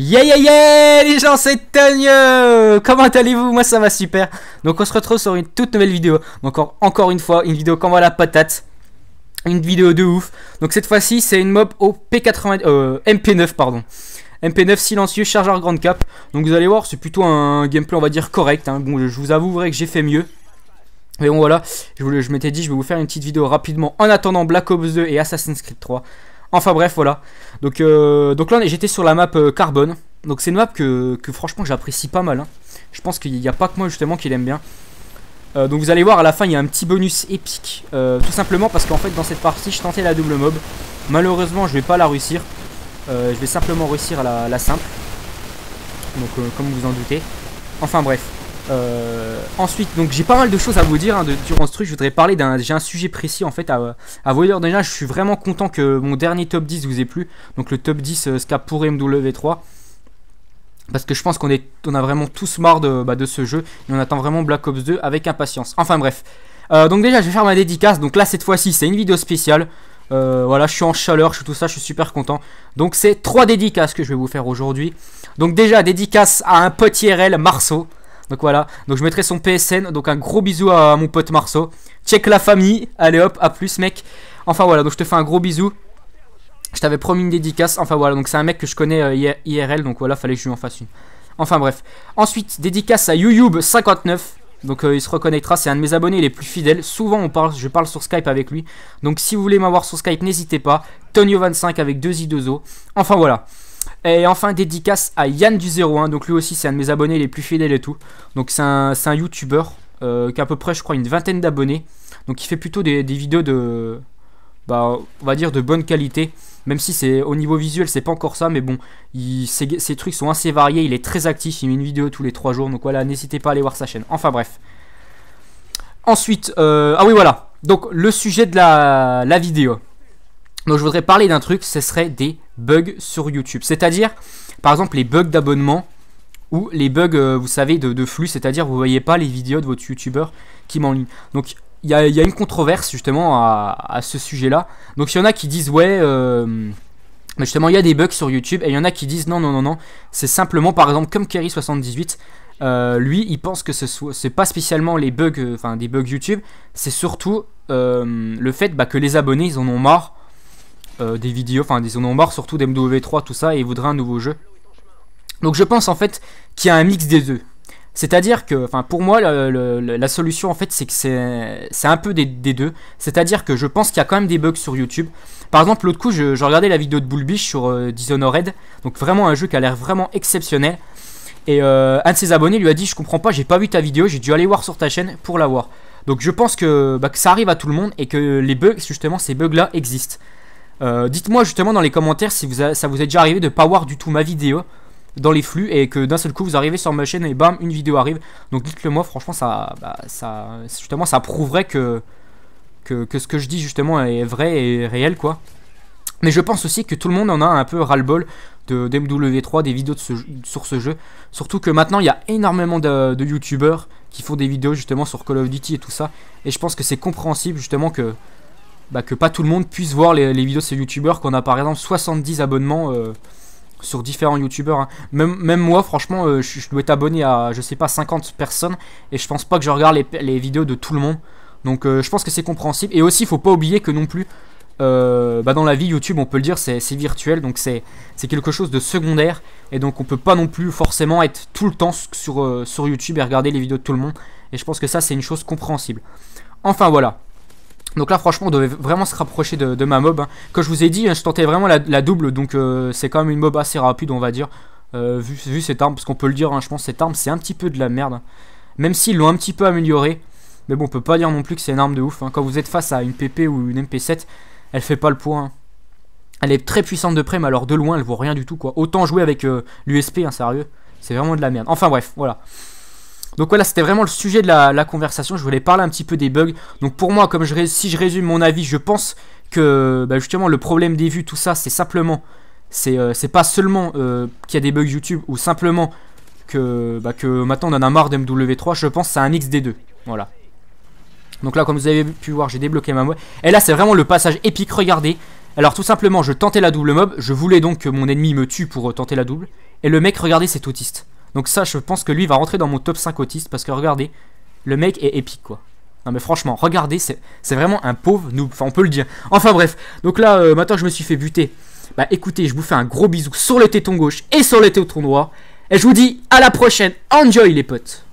Yeah les gens, c'est Tonio. Comment allez-vous? Moi ça va super. Donc on se retrouve sur une toute nouvelle vidéo. Donc encore une fois, une vidéo comme à la patate. Une vidéo de ouf. Donc cette fois-ci c'est une mob au MP9 pardon. MP9 silencieux, chargeur grande cap. Donc vous allez voir, c'est plutôt un gameplay on va dire correct, hein. Bon, je vous avouerai que j'ai fait mieux. Mais bon voilà, je m'étais dit je vais vous faire une petite vidéo rapidement en attendant Black Ops 2 et Assassin's Creed 3. Enfin bref voilà. Donc là j'étais sur la map Carbone. Donc c'est une map que franchement j'apprécie pas mal, hein. Je pense qu'il n'y a pas que moi justement qui l'aime bien. Donc vous allez voir à la fin il y a un petit bonus épique. Tout simplement parce qu'en fait dans cette partie je tentais la double mob. Malheureusement je vais pas la réussir. Je vais simplement réussir à la simple. Donc comme vous en doutez. Enfin bref. Ensuite, donc j'ai pas mal de choses à vous dire, hein, durant ce truc. Je voudrais parler j'ai un sujet précis en fait à vous dire. Déjà je suis vraiment content que mon dernier top 10 vous ait plu. Donc le top 10 Scap pour MW3. Parce que je pense qu'on a vraiment tous marre de ce jeu. Et on attend vraiment Black Ops 2 avec impatience. Enfin bref. Donc déjà je vais faire ma dédicace. Donc là cette fois-ci c'est une vidéo spéciale. Voilà, je suis en chaleur, je suis tout ça, je suis super content. Donc c'est 3 dédicaces que je vais vous faire aujourd'hui. Donc déjà dédicace à un pote IRL, Marceau. Donc voilà, donc je mettrai son PSN. Donc un gros bisou à mon pote Marceau. Check la famille, allez hop, à plus mec. Enfin voilà, donc je te fais un gros bisou. Je t'avais promis une dédicace. Enfin voilà, donc c'est un mec que je connais IRL. Donc voilà, fallait que je lui en fasse une. Enfin bref. Ensuite, dédicace à YouYoub59. Donc il se reconnaîtra, c'est un de mes abonnés les plus fidèles. Souvent je parle sur Skype avec lui. Donc si vous voulez m'avoir sur Skype, n'hésitez pas. Tonio25 avec 2 i2o. Enfin voilà. Et enfin dédicace à Yann du 01. Donc lui aussi c'est un de mes abonnés les plus fidèles et tout. Donc c'est un YouTuber qui a à peu près je crois une vingtaine d'abonnés. Donc il fait plutôt des vidéos de... on va dire de bonne qualité. Même si c'est au niveau visuel c'est pas encore ça. Mais bon, ses trucs sont assez variés. Il est très actif, il met une vidéo tous les 3 jours. Donc voilà, n'hésitez pas à aller voir sa chaîne. Enfin bref. Ensuite, ah oui voilà. Donc le sujet de la vidéo. Donc je voudrais parler d'un truc, ce serait des bugs sur YouTube. C'est-à-dire, par exemple, les bugs d'abonnement ou les bugs, vous savez, de flux. C'est-à-dire, vous voyez pas les vidéos de votre YouTuber qui m'enligne. Donc il y a une controverse justement à ce sujet-là. Donc il y en a qui disent ouais, justement il y a des bugs sur YouTube, et il y en a qui disent non, c'est simplement par exemple comme Kerry78, lui il pense que c'est pas spécialement les bugs, enfin des bugs YouTube, c'est surtout le fait que les abonnés ils en ont marre des vidéos, enfin ils en ont marre surtout d'MW3 tout ça, et ils voudraient un nouveau jeu. Donc je pense en fait qu'il y a un mix des deux. C'est-à-dire que, enfin pour moi, la solution en fait c'est que c'est un peu des deux. C'est-à-dire que je pense qu'il y a quand même des bugs sur YouTube. Par exemple l'autre coup je regardais la vidéo de Bullbish sur Dishonored. Donc vraiment un jeu qui a l'air vraiment exceptionnel. Et un de ses abonnés lui a dit je comprends pas, j'ai pas vu ta vidéo, j'ai dû aller voir sur ta chaîne pour la voir. Donc je pense que ça arrive à tout le monde et que les bugs, justement ces bugs là existent. Dites-moi justement dans les commentaires si ça vous est déjà arrivé de ne pas voir du tout ma vidéo dans les flux et que d'un seul coup vous arrivez sur ma chaîne et bam une vidéo arrive. Donc dites-le moi, franchement justement ça prouverait que ce que je dis justement est vrai et réel quoi. Mais je pense aussi que tout le monde en a un peu ras-le-bol d'MW3, des vidéos sur ce jeu. Surtout que maintenant il y a énormément de youtubeurs qui font des vidéos justement sur Call of Duty et tout ça. Et je pense que c'est compréhensible justement que pas tout le monde puisse voir les vidéos de ces youtubeurs, qu'on a par exemple 70 abonnements sur différents youtubeurs, hein. Même moi franchement je dois être abonné à je sais pas 50 personnes et je pense pas que je regarde les vidéos de tout le monde. Donc je pense que c'est compréhensible. Et aussi faut pas oublier que non plus dans la vie YouTube on peut le dire c'est virtuel, donc c'est quelque chose de secondaire. Et donc on peut pas non plus forcément être tout le temps sur YouTube et regarder les vidéos de tout le monde. Et je pense que ça c'est une chose compréhensible. Enfin voilà. Donc là franchement on devait vraiment se rapprocher de ma mob, hein. Comme je vous ai dit, je tentais vraiment la double. Donc c'est quand même une mob assez rapide on va dire, vu cette arme. Parce qu'on peut le dire, hein, je pense que cette arme c'est un petit peu de la merde, hein. Même s'ils l'ont un petit peu amélioré. Mais bon on peut pas dire non plus que c'est une arme de ouf, hein. Quand vous êtes face à une PP ou une MP7, elle fait pas le poids, hein. Elle est très puissante de près mais alors de loin elle vaut rien du tout quoi. Autant jouer avec l'USP, hein, sérieux. C'est vraiment de la merde. Enfin bref voilà. Donc voilà, c'était vraiment le sujet de la conversation. Je voulais parler un petit peu des bugs. Donc pour moi, si je résume mon avis, je pense que justement le problème des vues, tout ça, c'est simplement, c'est pas seulement qu'il y a des bugs YouTube, ou simplement que maintenant on en a marre d'MW3. Je pense que c'est un mix des deux. Voilà. Donc là, comme vous avez pu voir, j'ai débloqué ma mob. Et là, c'est vraiment le passage épique. Regardez. Alors tout simplement, je tentais la double mob. Je voulais donc que mon ennemi me tue pour tenter la double. Et le mec, regardez, c'est autiste. Donc ça, je pense que lui va rentrer dans mon top 5 autiste. Parce que regardez, le mec est épique, quoi. Non mais franchement, regardez, c'est vraiment un pauvre noob. Enfin, on peut le dire. Enfin bref, donc là, maintenant que je me suis fait buter, bah écoutez, je vous fais un gros bisou sur le téton gauche et sur le téton droit. Et je vous dis à la prochaine. Enjoy les potes.